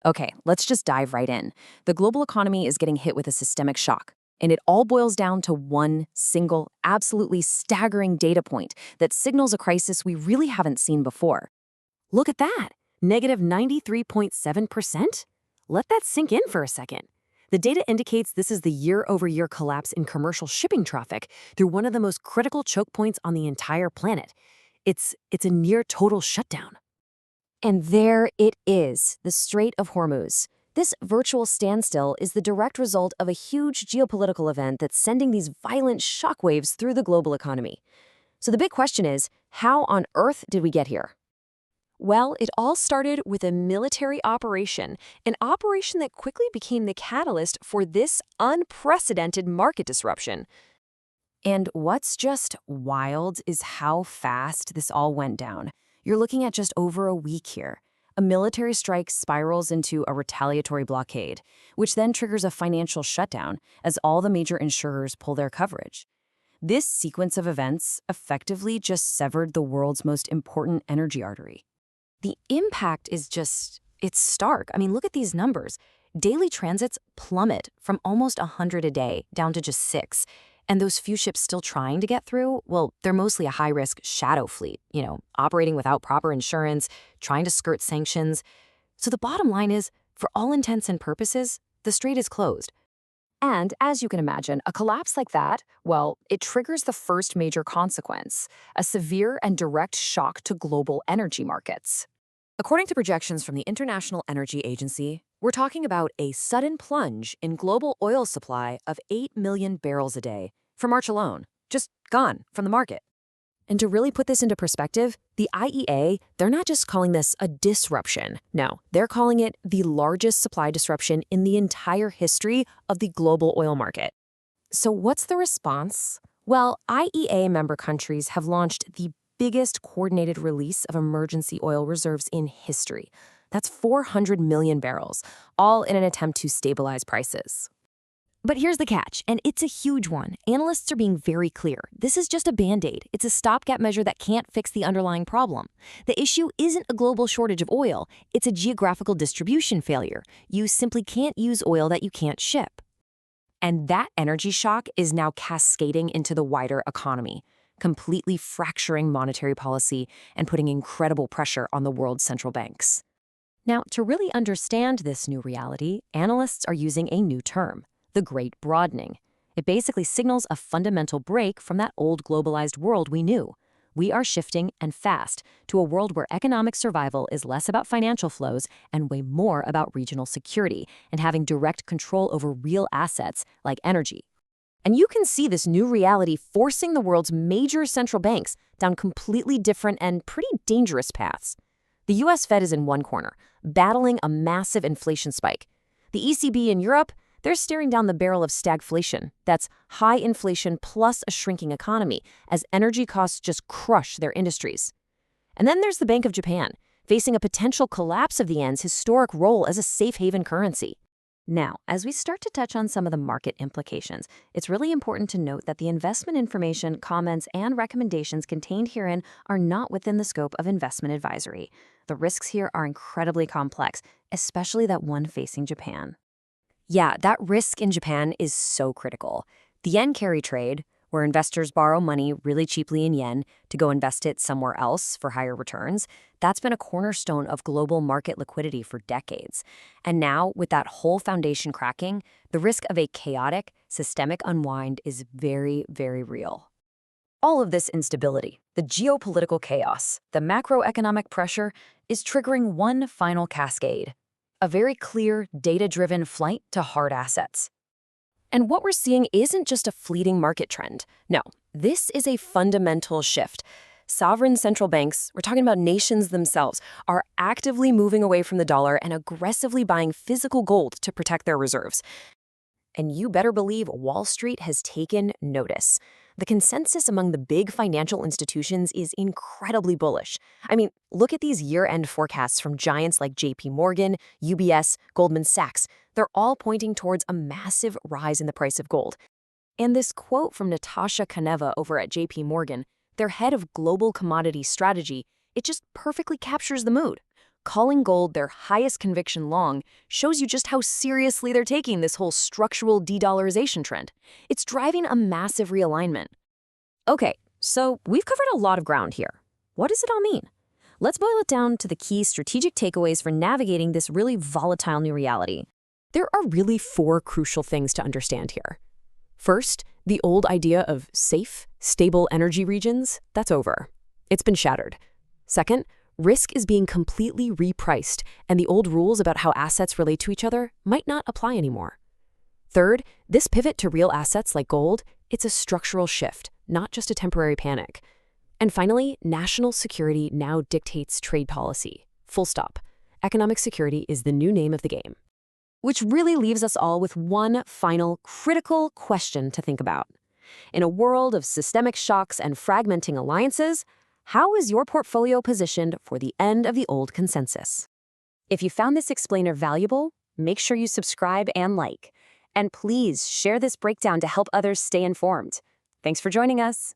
Okay, let's just dive right in. The global economy is getting hit with a systemic shock, and it all boils down to one single, absolutely staggering data point that signals a crisis we really haven't seen before. Look at that, negative 93.7%? Let that sink in for a second. The data indicates this is the year-over-year collapse in commercial shipping traffic through one of the most critical choke points on the entire planet. It's a near total shutdown. And there it is, the Strait of Hormuz. This virtual standstill is the direct result of a huge geopolitical event that's sending these violent shockwaves through the global economy. So the big question is, how on earth did we get here? Well, it all started with a military operation, an operation that quickly became the catalyst for this unprecedented market disruption. And what's just wild is how fast this all went down. You're looking at just over a week here. A military strike spirals into a retaliatory blockade, which then triggers a financial shutdown as all the major insurers pull their coverage. This sequence of events effectively just severed the world's most important energy artery. The impact is it's stark. I mean, look at these numbers. Daily transits plummet from almost 100 a day down to just 6. And those few ships still trying to get through, well, they're mostly a high-risk shadow fleet, operating without proper insurance, trying to skirt sanctions. So the bottom line is, for all intents and purposes, the strait is closed. And as you can imagine, a collapse like that, well, it triggers the first major consequence, a severe and direct shock to global energy markets. According to projections from the International Energy Agency, we're talking about a sudden plunge in global oil supply of 8 million barrels a day for March alone, just gone from the market. And to really put this into perspective, the IEA, they're not just calling this a disruption. No, they're calling it the largest supply disruption in the entire history of the global oil market. So what's the response? Well, IEA member countries have launched the biggest coordinated release of emergency oil reserves in history. That's 400 million barrels, all in an attempt to stabilize prices. But here's the catch, and it's a huge one. Analysts are being very clear. This is just a band-aid. It's a stopgap measure that can't fix the underlying problem. The issue isn't a global shortage of oil. It's a geographical distribution failure. You simply can't use oil that you can't ship. And that energy shock is now cascading into the wider economy, completely fracturing monetary policy and putting incredible pressure on the world's central banks. Now, to really understand this new reality, analysts are using a new term: the Great Broadening. It basically signals a fundamental break from that old globalized world we knew. We are shifting, and fast, to a world where economic survival is less about financial flows and way more about regional security and having direct control over real assets like energy. And you can see this new reality forcing the world's major central banks down completely different and pretty dangerous paths. The US Fed is in one corner, battling a massive inflation spike. The ECB in Europe, they're staring down the barrel of stagflation. That's high inflation plus a shrinking economy as energy costs just crush their industries. And then there's the Bank of Japan, facing a potential collapse of the yen's historic role as a safe haven currency. Now, as we start to touch on some of the market implications, it's really important to note that the investment information, comments, and recommendations contained herein are not within the scope of investment advisory. The risks here are incredibly complex, especially that one facing Japan. Yeah, that risk in Japan is so critical. The yen carry trade, where investors borrow money really cheaply in yen to go invest it somewhere else for higher returns, that's been a cornerstone of global market liquidity for decades. And now, with that whole foundation cracking, the risk of a chaotic, systemic unwind is very, very real. All of this instability, the geopolitical chaos, the macroeconomic pressure, is triggering one final cascade: a very clear, data-driven flight to hard assets. And what we're seeing isn't just a fleeting market trend. No, this is a fundamental shift. Sovereign central banks, we're talking about nations themselves, are actively moving away from the dollar and aggressively buying physical gold to protect their reserves. And you better believe Wall Street has taken notice. The consensus among the big financial institutions is incredibly bullish. I mean, look at these year-end forecasts from giants like JP Morgan, UBS, Goldman Sachs. They're all pointing towards a massive rise in the price of gold. And this quote from Natasha Kaneva over at JP Morgan, their head of global commodity strategy, it just perfectly captures the mood. calling gold their highest conviction long shows you just how seriously they're taking this whole structural de-dollarization trend. It's driving a massive realignment. Okay, so we've covered a lot of ground here. What does it all mean? Let's boil it down to the key strategic takeaways for navigating this really volatile new reality. There are really 4 crucial things to understand here. First, the old idea of safe, stable energy regions, that's over. It's been shattered. Second, risk is being completely repriced, and the old rules about how assets relate to each other might not apply anymore. Third, this pivot to real assets like gold, it's a structural shift, not just a temporary panic. And finally, national security now dictates trade policy. Full stop. Economic security is the new name of the game. Which really leaves us all with one final critical question to think about. In a world of systemic shocks and fragmenting alliances, how is your portfolio positioned for the end of the old consensus? If you found this explainer valuable, make sure you subscribe and like. And please share this breakdown to help others stay informed. Thanks for joining us.